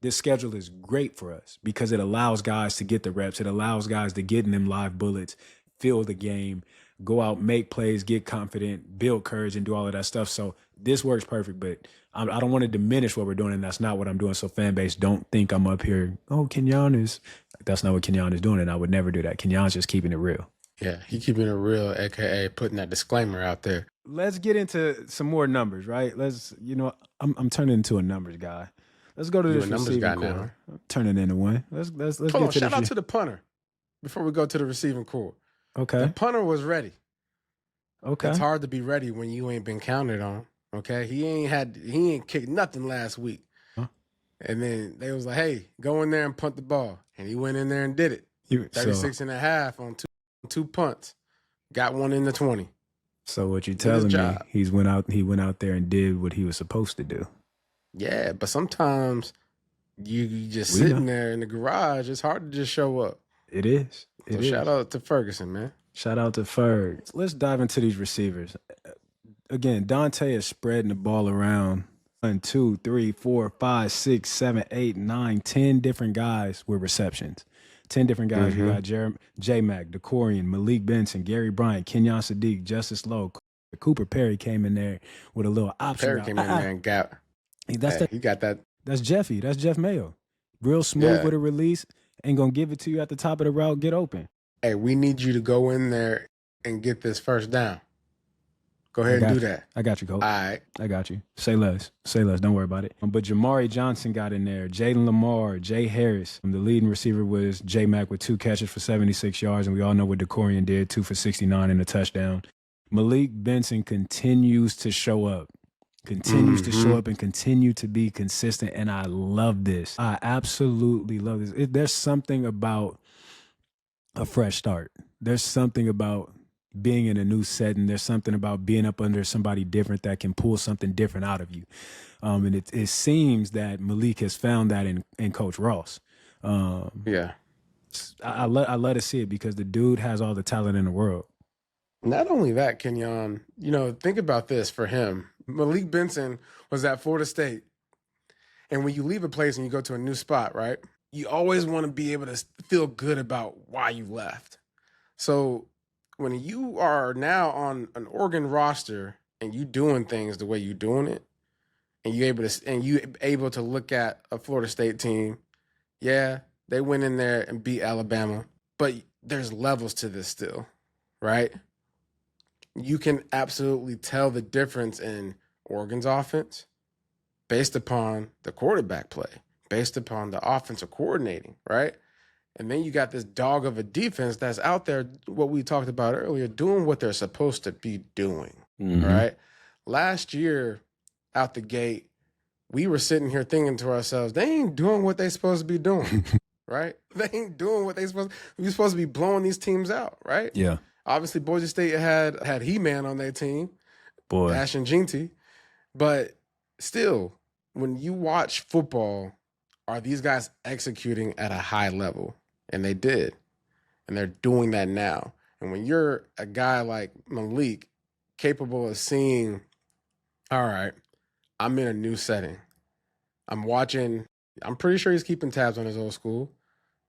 This schedule is great for us because it allows guys to get the reps. It allows guys to get in them live bullets, feel the game, go out, make plays, get confident, build courage, and do all of that stuff. So this works perfect, but I don't want to diminish what we're doing, and that's not what I'm doing. So fan base, don't think I'm up here, Kenjon that's not what Kenjon is doing, and I would never do that. Kenjon's just keeping it real. Yeah, he keeping it real, aka putting that disclaimer out there. Let's get into some more numbers, right? I'm turning into a numbers guy. Let's go to this receiving core. I'm turning into one. Let's Hold on, shout out to the punter before we go to the receiving core. Okay. The punter was ready. Okay. It's hard to be ready when you ain't been counted on. Okay. He ain't kicked nothing last week. Huh? And then they was like, hey, go in there and punt the ball. And he went in there and did it. 36 and a half on two punts. Got one in the 20. So what you telling me, he went out there and did what he was supposed to do. Yeah, but sometimes you just sitting there in the garage, it's hard to just show up. It is. Shout out to Ferguson, man. Shout out to Ferg. Let's dive into these receivers. Again, Dante is spreading the ball around 1, 2, 3, 4, 5, 6, 7, 8, 9, 10 different guys with receptions. 10 different guys. You got J-Mac, DeCorian, Malik Benson, Gary Bryant, Kenyon Sadiq, Justice Lowe. Cooper Perry came in there with a little option. Perry came in there and got. He got that. That's Jeffy. That's Jeff Mayo. Real smooth with a release. Ain't gonna give it to you at the top of the route. Get open. Hey, we need you to go in there and get this first down. Go ahead and do that. I got you, Coach. All right. I got you. Say less. Don't worry about it. But Jamari Johnson got in there. Jaden Lamar, Jay Harris. The leading receiver was J-Mac with 2 catches for 76 yards. And we all know what DeCorian did, 2 for 69 and a touchdown. Malik Benson continues to show up. To show up and continue to be consistent. And I love this. I absolutely love this. There's something about a fresh start. There's something about being in a new setting. There's something about being up under somebody different that can pull something different out of you. And it seems that Malik has found that in Coach Ross. Yeah. I love to see it because the dude has all the talent in the world. Not only that, Kenyon, think about this for him. Malik Benson was at Florida State. And when you leave a place and you go to a new spot, right, you always want to be able to feel good about why you left. So when you are now on an Oregon roster and you doing things the way you doing it, and you able to look at a Florida State team, yeah, they went in there and beat Alabama, but there's levels to this still, right? You can absolutely tell the difference in Oregon's offense based upon the quarterback play, based upon the offensive coordinating, right? And then you got this dog of a defense that's out there, what we talked about earlier, doing what they're supposed to be doing, right? Last year, out the gate, we were sitting here thinking to ourselves, they ain't doing what they supposed to be doing, right? They ain't doing what we're supposed to be blowing these teams out, right? Yeah. Obviously, Boise State had He-Man on their team, Boy. Ash and Ginty. But still, when you watch football, are these guys executing at a high level? And they did. And they're doing that now. And when you're a guy like Malik, capable of seeing, all right, I'm in a new setting. I'm pretty sure he's keeping tabs on his old school,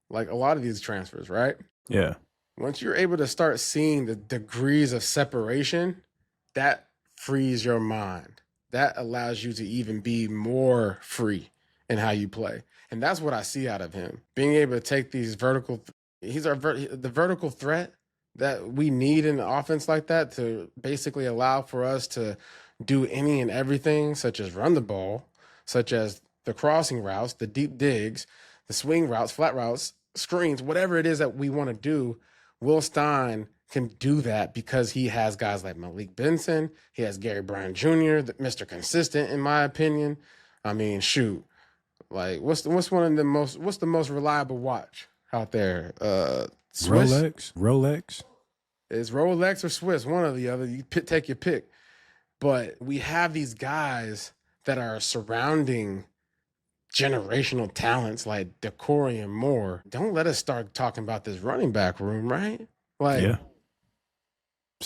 like a lot of these transfers, right? Yeah. Once you're able to start seeing the degrees of separation, that frees your mind. That allows you to even be more free in how you play. And that's what I see out of him. Being able to take these the vertical threat that we need in an offense like that to basically allow for us to do any and everything, such as run the ball, such as the crossing routes, the deep digs, the swing routes, flat routes, screens, whatever it is that we want to do. Will Stein can do that because he has guys like Malik Benson. He has Gary Bryant Jr., Mr. Consistent, in my opinion. I mean, shoot, like what's the most reliable watch out there? Swiss? Rolex. It's Rolex or Swiss, one or the other. You take your pick. But we have these guys that are surrounding generational talents like Decory and Moore. Don't let us start talking about this running back room, right? Like, yeah.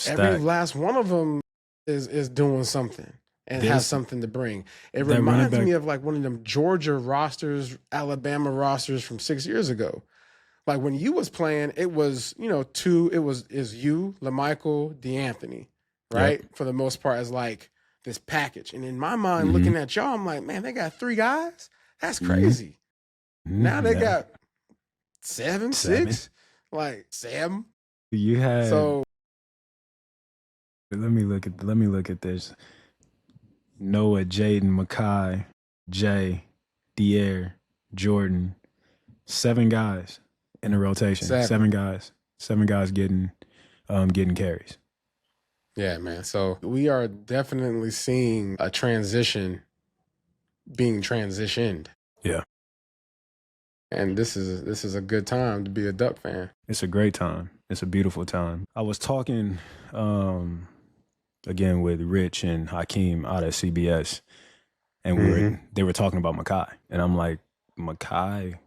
Every last one of them is doing something and has something to bring. It reminds me of like one of them Georgia rosters, Alabama rosters from 6 years ago. Like when you was playing, it was, you LaMichael, DeAnthony, right? Yep. For the most part, as like this package. And in my mind, looking at y'all, I'm like, man, they got 3 guys? That's crazy. Now they got 7, 6, like 7. You had so. Let me look at this. Noah, Jaden, Makai, Jay, Dier, Jordan, 7 guys in a rotation. 7 guys getting carries. Yeah, man. So we are definitely seeing a transition being transitioned. Yeah. And this is a good time to be a Duck fan. It's a great time. It's a beautiful time. I was talking again with Rich and Hakeem out at CBS, and they were talking about Makai, and I'm like, Makai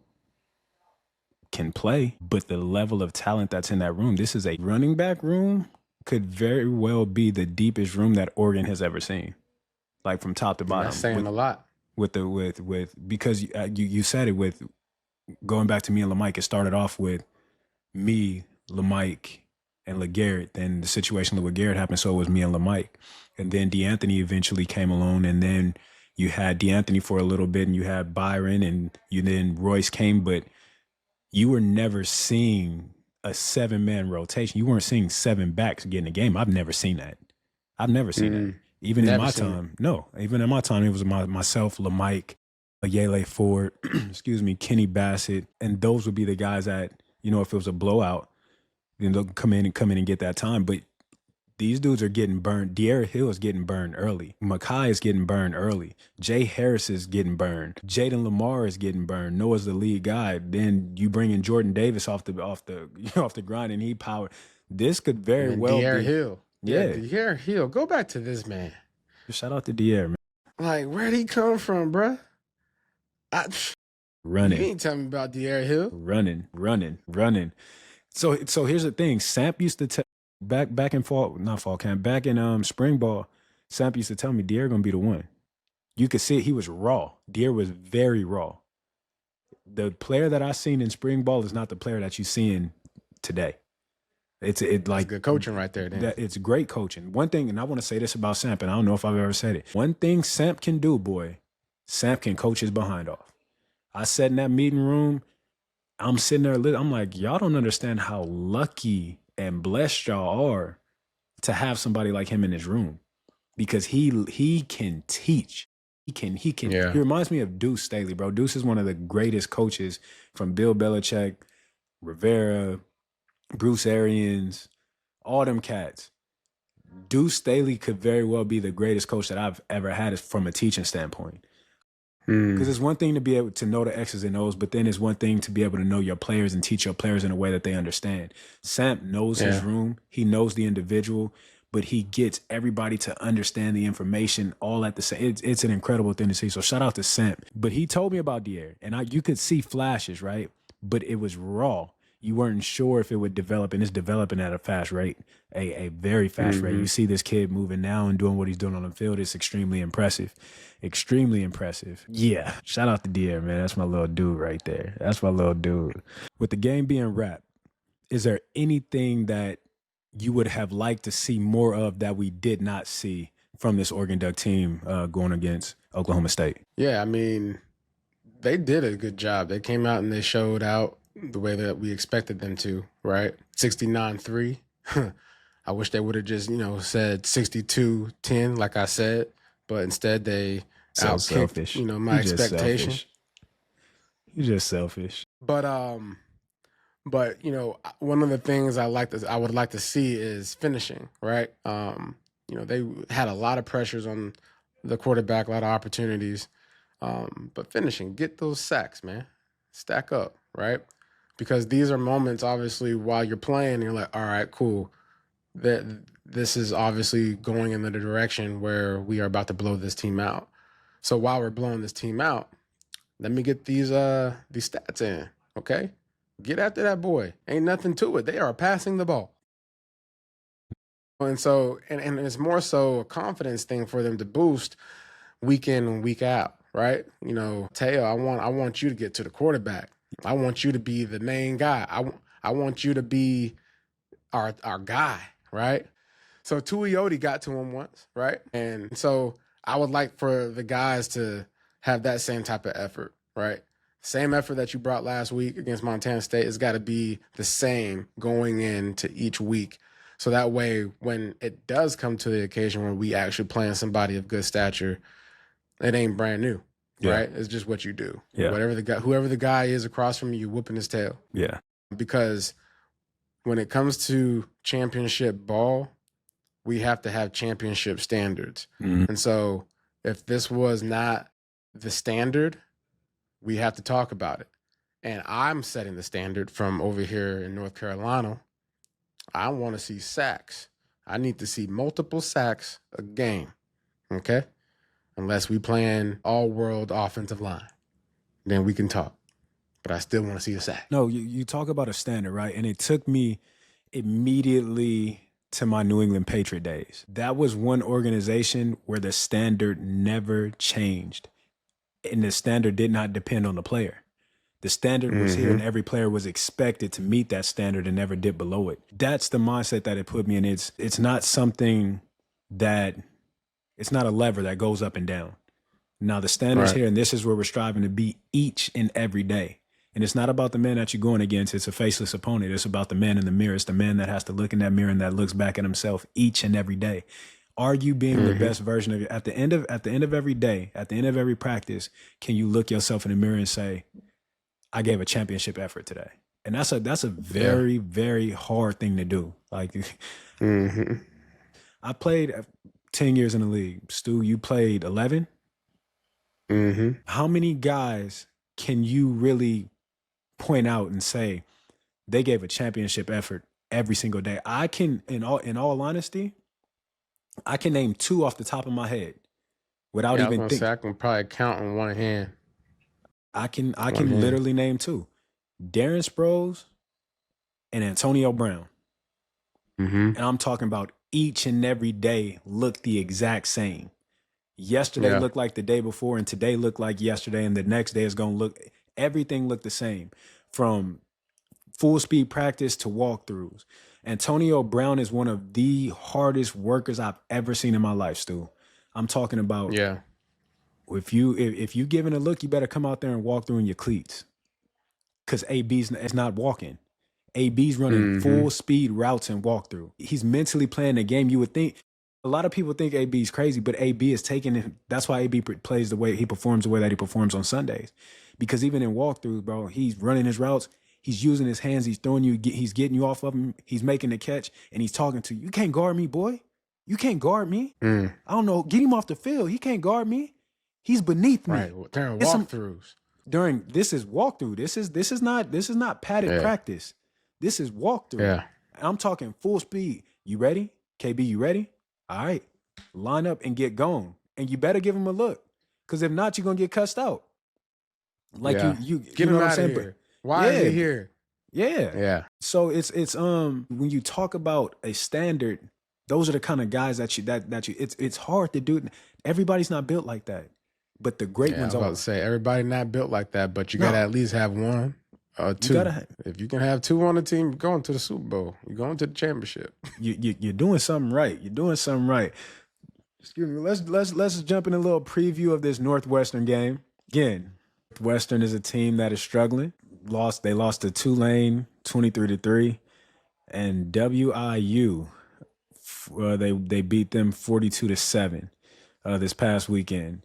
can play, but the level of talent that's in that room, this is a running back room, could very well be the deepest room that Oregon has ever seen, like from top to bottom. That's saying a lot. Because you said it with going back to me and LaMike. It started off with me, LaMike, and LeGarrette. Then the situation with LeGarrette happened, so it was me and LaMike. And then DeAnthony eventually came along, and then you had DeAnthony for a little bit, and you had Byron, and then Royce came, but you were never seeing a 7-man rotation. You weren't seeing 7 backs getting a game. I've never seen that. I've never seen that. Even in my time. No, even in my time, it was myself, LaMike, Yele Ford, Kenny Bassett, and those would be the guys that, if it was a blowout, then they'll come in and get that time. But these dudes are getting burned. De'Ara Hill is getting burned early. Makai is getting burned early. Jay Harris is getting burned. Jaden Lamar is getting burned. Noah's the lead guy. Then you bring in Jordan Davis off the grind, and he powered. This could very And well Dier be. Hill. Yeah. Dier Hill. Go back to this man. Shout out to Dier, man. Like, where'd he come from, bruh? You Running. ain't telling me about Dier Hill. Running. So here's the thing. Samp used to tell back in fall camp, back in spring ball, Samp used to tell me Dier gonna be the one. You could see it, he was raw. Dier was very raw. The player that I seen in spring ball is not the player that you seeing today. It's like good coaching right there. Then. It's great coaching. One thing, and I want to say this about Samp, and I don't know if I've ever said it. One thing Samp can do, boy, Samp can coach his behind off. I sat in that meeting room. I'm sitting there. I'm like, y'all don't understand how lucky and blessed y'all are to have somebody like him in his room, because he can teach. He can. Yeah. He reminds me of Deuce Staley, bro. Deuce is one of the greatest coaches, from Bill Belichick, Rivera, Bruce Arians, all them cats. Deuce Staley could very well be the greatest coach that I've ever had from a teaching standpoint. Because it's one thing to be able to know the X's and O's, but then it's one thing to be able to know your players and teach your players in a way that they understand. Samp knows his room. He knows the individual, but he gets everybody to understand the information all at the same. It's an incredible thing to see. So shout out to Samp. But he told me about Dier, and you could see flashes, right? But it was raw. You weren't sure if it would develop, and it's developing at a fast rate, a very fast rate. You see this kid moving now and doing what he's doing on the field. It's extremely impressive. Extremely impressive. Yeah. Shout out to Dier, man. That's my little dude right there. That's my little dude. With the game being wrapped, is there anything that you would have liked to see more of that we did not see from this Oregon Duck team going against Oklahoma State? Yeah, I mean, they did a good job. They came out and they showed out the way that we expected them to, right? 69-3. I wish they would have just, said 62-10, like I said, but instead they outkicked, selfish. My expectation. You're just selfish. But one of the things I would like to see is finishing, right? They had a lot of pressures on the quarterback, a lot of opportunities, but finishing, get those sacks, man, stack up, right? Because these are moments, obviously, while you're playing, you're like, all right, cool. This is obviously going in the direction where we are about to blow this team out. So while we're blowing this team out, let me get these stats in, okay? Get after that boy. Ain't nothing to it. They are passing the ball. And so, and it's more so a confidence thing for them to boost week in and week out, right? Teo, I want you to get to the quarterback. I want you to be the main guy. I want you to be our guy, right? So Tuioti got to him once, right? And so I would like for the guys to have that same type of effort, right? Same effort that you brought last week against Montana State has got to be the same going into each week. So that way, when it does come to the occasion where we actually playing somebody of good stature, it ain't brand new. Yeah. Right? It's just what you do. Yeah. Whoever the guy is across from you, you're whooping his tail. Yeah. Because when it comes to championship ball, we have to have championship standards. And so if this was not the standard, we have to talk about it. And I'm setting the standard from over here in North Carolina. I want to see sacks. I need to see multiple sacks a game. Okay? Unless we playing all-world offensive line, then we can talk. But I still want to see a sack. No, you talk about a standard, right? And it took me immediately to my New England Patriot days. That was one organization where the standard never changed. And the standard did not depend on the player. The standard was here, and every player was expected to meet that standard and never dip below it. That's the mindset that it put me in. It's not something that... It's not a lever that goes up and down. Now the standard's here, and this is where we're striving to be each and every day. And it's not about the man that you're going against. It's a faceless opponent. It's about the man in the mirror. It's the man that has to look in that mirror and that looks back at himself each and every day. Are you being the best version of you? At the end of every day, at the end of every practice, can you look yourself in the mirror and say, I gave a championship effort today? And that's a very, very hard thing to do. Like, I played 10 years in the league. Stu, you played 11? How many guys can you really point out and say they gave a championship effort every single day. I can, in all honesty, I can name 2 off the top of my head without even thinking. I can probably count on one hand. I can literally name 2. Darren Sproles and Antonio Brown. Mm-hmm. And I'm talking about each and every day look the exact same. Yesterday looked like the day before, and today looked like yesterday, and the next day is going to look, everything looked the same from full speed practice to walkthroughs. Antonio Brown is one of the hardest workers I've ever seen in my life, Stu. I'm talking about if you giving a look, you better come out there and walk through in your cleats. Because AB's is not walking. AB's running full speed routes and walkthrough. He's mentally playing the game. You would think, a lot of people think AB's crazy, but AB is taking it. That's why AB plays the way he performs, the way that he performs on Sundays. Because even in walkthroughs, bro, he's running his routes. He's using his hands. He's throwing you. He's getting you off of him. He's making the catch, and he's talking to you. You can't guard me, boy. You can't guard me. I don't know. Get him off the field. He can't guard me. He's beneath me. Right. During walkthroughs. This is walkthrough. This is not padded practice. This is walkthrough. Yeah. I'm talking full speed. You ready? KB, you ready? All right. Line up and get going. And you better give him a look. Because if not, you're going to get cussed out. Like you get him out of here. Why is he here? Yeah. Yeah. So it's when you talk about a standard, those are the kind of guys that you it's hard to do. Everybody's not built like that. But the great ones are. I was about to say, everybody not built like that, but you got to at least have one or 2. If you can have 2 on the team, you're going to the Super Bowl. You're going to the championship. You're doing something right. You're doing something right. Excuse me. Let's jump in a little preview of this Northwestern game. Again, Northwestern is a team that is struggling. They lost to Tulane 23-3, and WIU they beat them 42-7 this past weekend.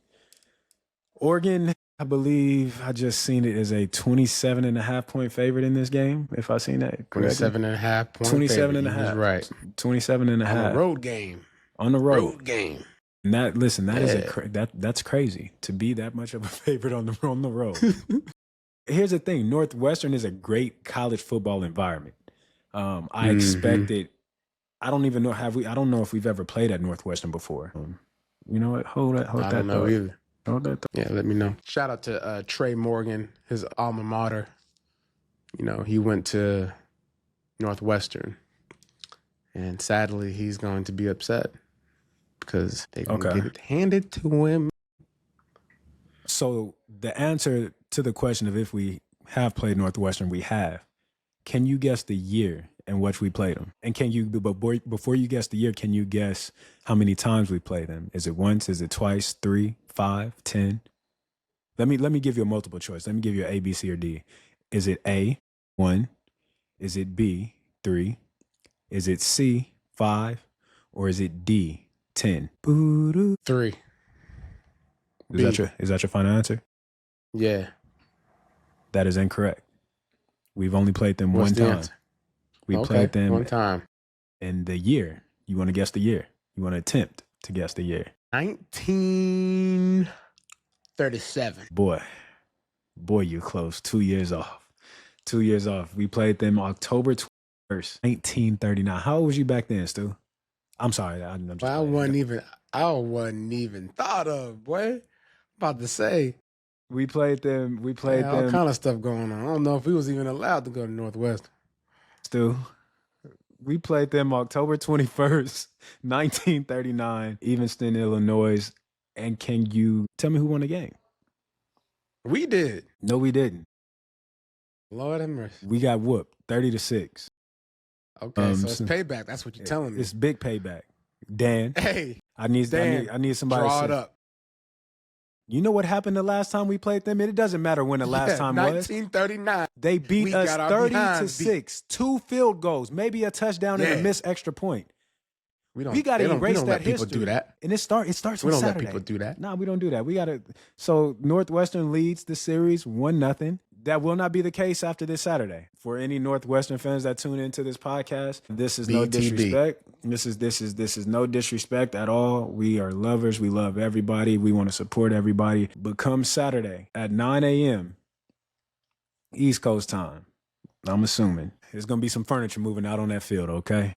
Oregon, I believe I just seen it as a 27.5 point favorite in this game. If I seen that correctly, 27.5 point 27.5. He's right. 27.5 on a road game. On the road. Road game. And that's crazy to be that much of a favorite on the road. Here's the thing: Northwestern is a great college football environment. I expected. I don't even know I don't know if we've ever played at Northwestern before. You know what? Hold that. I don't know either. Yeah, let me know. Shout out to Trey Morgan, his alma mater. You know, he went to Northwestern, and sadly, he's going to be upset because they're going to get it handed to him. So the answer to the question of if we have played Northwestern, we have. Can you guess the year in which we played them? And can you, before you guess the year, can you guess how many times we played them? Is it once? Is it twice? 3, 5, 10? Let me give you a multiple choice. Let me give you an A, B, C, or D. Is it A, 1? Is it B, 3? Is it C, 5? Or is it D, 10? 3. Is that your final answer? Yeah. That is incorrect. We've only played them one time. We played them one time. And the year. You want to guess the year? You want to attempt to guess the year? 1937. Boy, you close. 2 years off. 2 years off. We played them October 21st, 1939. How old was you back then, Stu? I'm sorry. I wasn't even thought of, boy. About to say. We played them. All kind of stuff going on. I don't know if we was even allowed to go to Northwestern. Stu, we played them October 21st, 1939, Evanston, Illinois. And can you tell me who won the game? We did. No, we didn't. Lord have mercy. We got whooped 30-6. Okay, so it's payback. That's what you're telling me. It's big payback. Dan. Hey. I need somebody draw to it up. You know what happened the last time we played them? It doesn't matter when the last time was. 1939. They beat us 30-6. 2 field goals, maybe a touchdown and a missed extra point. We got to erase that history. People do that. And it starts on Saturday. We don't let people do that. No, we don't do that. We got to. So Northwestern leads the series 1-0. That will not be the case after this Saturday. For any Northwestern fans that tune into this podcast, this is no disrespect. This is no disrespect at all. We are lovers. We love everybody. We want to support everybody. But come Saturday at 9 a.m. East Coast time, I'm assuming There's gonna be some furniture moving out on that field, okay?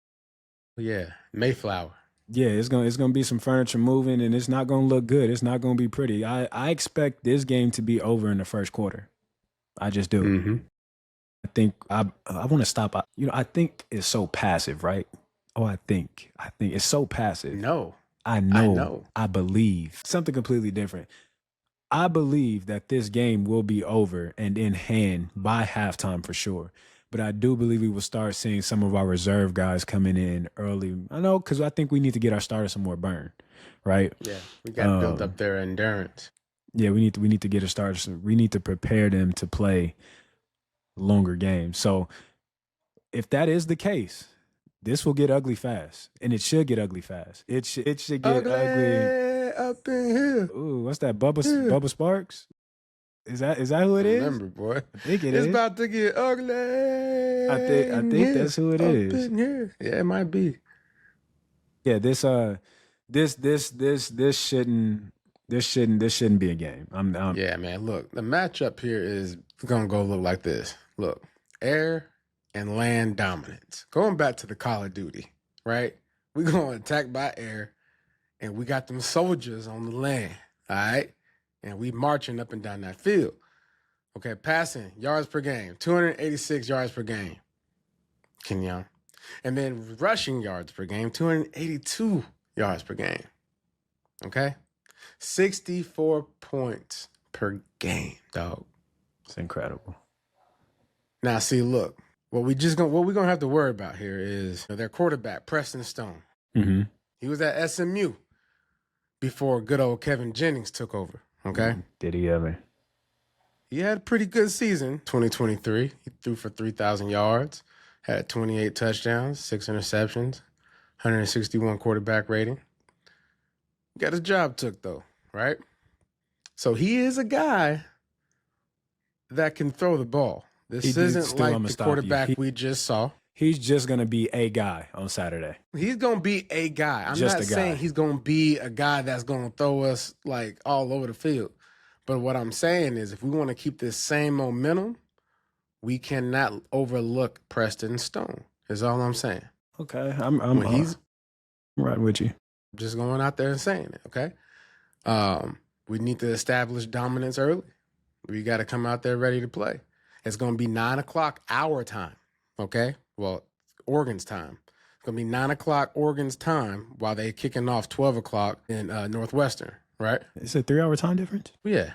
Yeah, Mayflower. Yeah, it's gonna be some furniture moving, and it's not gonna look good. It's not gonna be pretty. I expect this game to be over in the first quarter. I just do. Mm-hmm. I think I want to stop. I think it's so passive, right? Oh, I think it's so passive. No. I know. I believe something completely different. I believe that this game will be over and in hand by halftime for sure. But I do believe we will start seeing some of our reserve guys coming in early. I know, because I think we need to get our starters some more burn, right? Yeah, we got to build up their endurance. Yeah, we need to get a starters. We need to prepare them to play longer games. So if that is the case, this will get ugly fast, and it should get ugly fast. It should get ugly up in here. Ooh, what's that? Bubba Sparks? Is that who it is? Remember, boy. I think it's about to get ugly. I think that's who it is. In here. Yeah, it might be. Yeah, this shouldn't be a game. Yeah, man. Look, the matchup here is gonna go look like this. Look, air and land dominance. Going back to the Call of Duty, right? We're gonna attack by air, and we got them soldiers on the land. All right. And we marching up and down that field. Okay, passing, yards per game, 286 yards per game. Kenjon. And then rushing yards per game, 282 yards per game. Okay? 64 points per game, dog. It's incredible. Now, see, look, what we're gonna have to worry about here is their quarterback, Preston Stone. Mm-hmm. He was at SMU before good old Kevin Jennings took over. Okay. Did he ever? He had a pretty good season, 2023. He threw for 3,000 yards, had 28 touchdowns, 6 interceptions, 161 quarterback rating. Got his job took, though, right? So he is a guy that can throw the ball. This isn't like the quarterback we just saw. He's just going to be a guy on Saturday. He's going to be a guy. I'm not saying he's going to be a guy that's going to throw us like all over the field. But what I'm saying is if we want to keep this same momentum, we cannot overlook Preston Stone is all I'm saying. Okay. I'm right with you. Just going out there and saying it, okay? We need to establish dominance early. We got to come out there ready to play. It's going to be 9 o'clock our time, okay? Well, Oregon's time. It's going to be 9 o'clock Oregon's time while they're kicking off 12 o'clock in Northwestern, right? It's a 3-hour time difference? Yeah.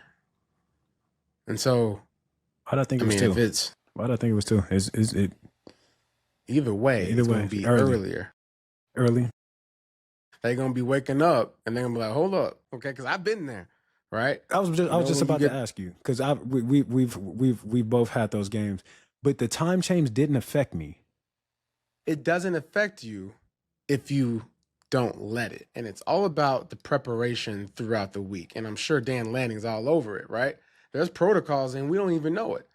And so, why do I think it was 2? Why do I think it was 2? Is it? Either way, it's going to be earlier. Early? They're going to be waking up and they're going to be like, hold up, okay? Because I've been there, right? I was just about to ask you because we've both had those games, but the time change didn't affect me. It doesn't affect you if you don't let it. And it's all about the preparation throughout the week. And I'm sure Dan Lanning's all over it, right? There's protocols and we don't even know it,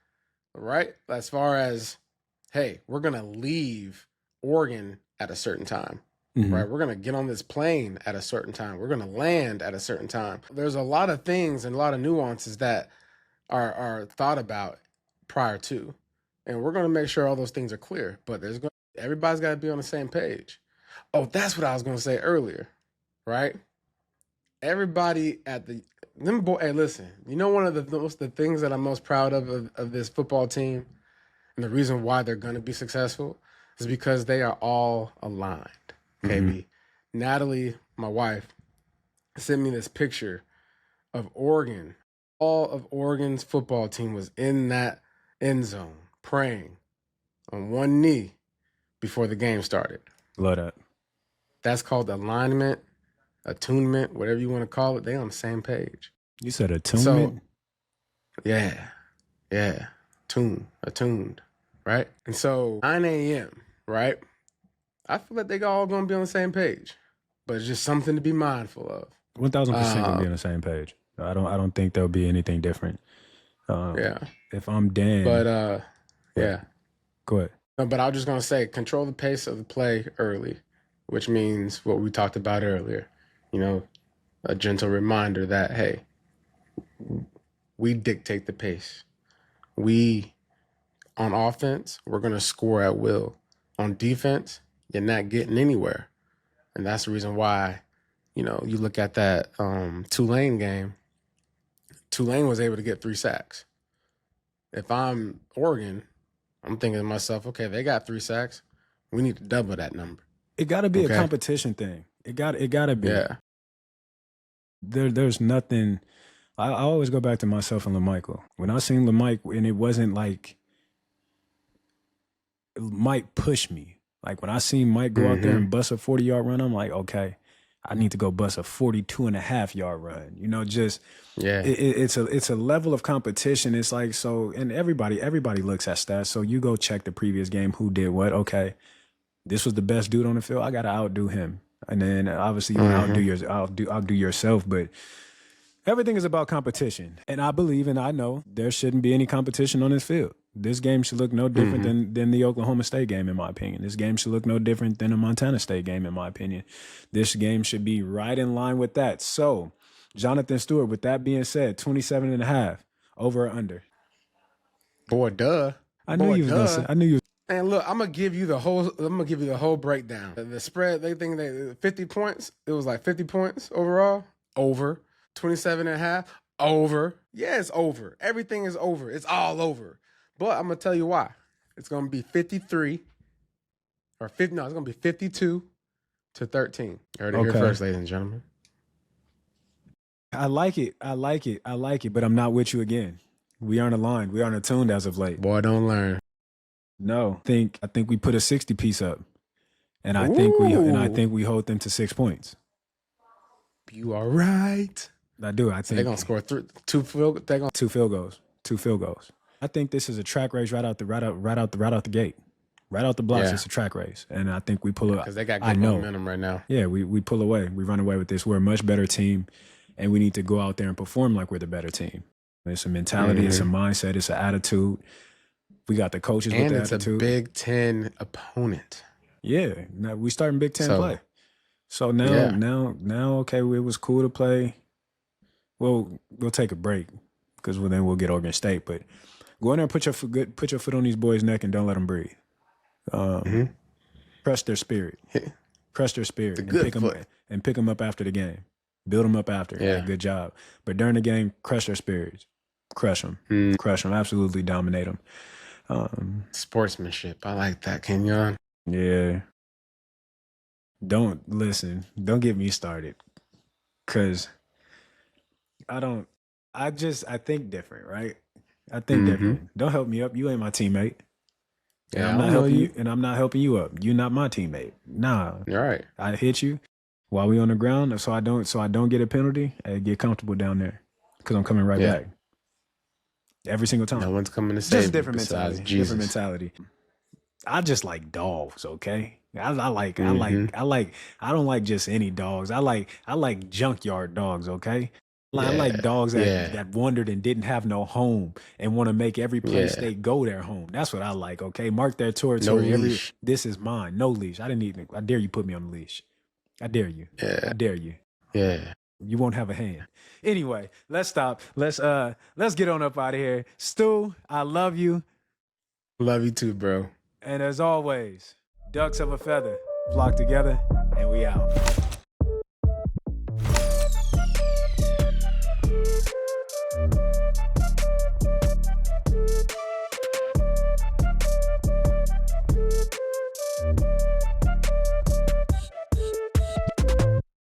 right? As far as, hey, we're going to leave Oregon at a certain time, right? We're going to get on this plane at a certain time. We're going to land at a certain time. There's a lot of things and a lot of nuances that are thought about prior to. And we're going to make sure all those things are clear. But everybody's got to be on the same page. Oh, that's what I was going to say earlier, right? Everybody at hey, listen, you know one of the things that I'm most proud of this football team and the reason why they're going to be successful is because they are all aligned. KB, Natalie, my wife, sent me this picture of Oregon. All of Oregon's football team was in that end zone praying on one knee before the game started. Love that. That's called alignment, attunement, whatever you want to call it. They on the same page. You said attunement? So, yeah. Attuned, right? And so 9 a.m., right? I feel like they all going to be on the same page, but it's just something to be mindful of. 1,000% going to be on the same page. I don't think there'll be anything different. If I'm Dan. But, yeah. Go ahead. No, but I was just going to say, control the pace of the play early, which means what we talked about earlier. You know, a gentle reminder that, hey, we dictate the pace. We On offense, we're going to score at will. On defense, you're not getting anywhere. And that's the reason why, you look at that Tulane game. Tulane was able to get 3 sacks. If I'm Oregon, I'm thinking to myself, okay, they got 3 sacks. We need to double that number. It got to be a competition thing. It got to be. Yeah. There's nothing. I always go back to myself and LaMichael. When I seen LaMichael, and it wasn't like Mike pushed me. Like when I seen Mike go out there and bust a 40-yard run, I'm like, okay, I need to go bust a 42.5-yard run. It's a level of competition. It's like, so, and everybody looks at stats. So you go check the previous game, who did what. Okay, this was the best dude on the field. I got to outdo him. And then obviously you can outdo yourself, but everything is about competition. And I believe and I know there shouldn't be any competition on this field. This game should look no different than the Oklahoma State game, in my opinion. This game should look no different than a Montana State game, in my opinion. This game should be right in line with that. So, Jonathan Stewart, with that being said, 27.5, over or under? Boy, duh. I knew you was gonna say. And look, I'm gonna give you the whole breakdown. The spread, they think they 50 points. It was like 50 points overall. Over. 27.5. Over. Yeah, it's over. Everything is over. It's all over. But I'm gonna tell you why. It's gonna be 53 or 50. No, it's gonna be 52-13. You heard it here first, ladies and gentlemen. I like it, but I'm not with you again. We aren't aligned. We aren't attuned as of late. Boy, don't learn. No. I think we put a 60 piece up. And I think we hold them to 6 points. You are right. I do. I think they're gonna score 2 field. They're gonna 2 field goals. 2 field goals. I think this is a track race right out the gate. Right out the blocks, it's a track race. And I think we pull it. Because they got good momentum right now. Yeah, we pull away. We run away with this. We're a much better team, and we need to go out there and perform like we're the better team. It's a mentality, it's a mindset, it's an attitude. We got the coaches with the attitude. And it's a Big Ten opponent. Yeah, now we starting Big Ten play. So now, okay, it was cool to play. Well, we'll take a break because then we'll get Oregon State. But go in there and put your foot on these boys' neck and don't let them breathe. Crush their spirit. Crush their spirit. And pick them up after the game. Build them up after. Yeah. Good job. But during the game, crush their spirits. Crush them. Crush them. Absolutely dominate them. Sportsmanship. I like that, Kenjon. Yeah. Don't get me started. Because I think different, right? I think different. Don't help me up. You ain't my teammate. Yeah, I'm not helping you, and I'm not helping you up. You're not my teammate. Nah. You're right. I hit you while we on the ground, so I don't get a penalty. I get comfortable down there because I'm coming right back. Every single time. No one's coming to save just different you mentality. Jesus. Different mentality. I just like dogs, okay? I don't like just any dogs. I like junkyard dogs, okay? I like dogs that wandered and didn't have no home and want to make every place they go their home. That's what I like, okay? Mark their territory. No leash. This is mine. No leash. I dare you put me on the leash. I dare you. Yeah. I dare you. Yeah. You won't have a hand. Anyway, let's stop. Let's get on up out of here. Stu, I love you. Love you too, bro. And as always, ducks of a feather flock together, and we out.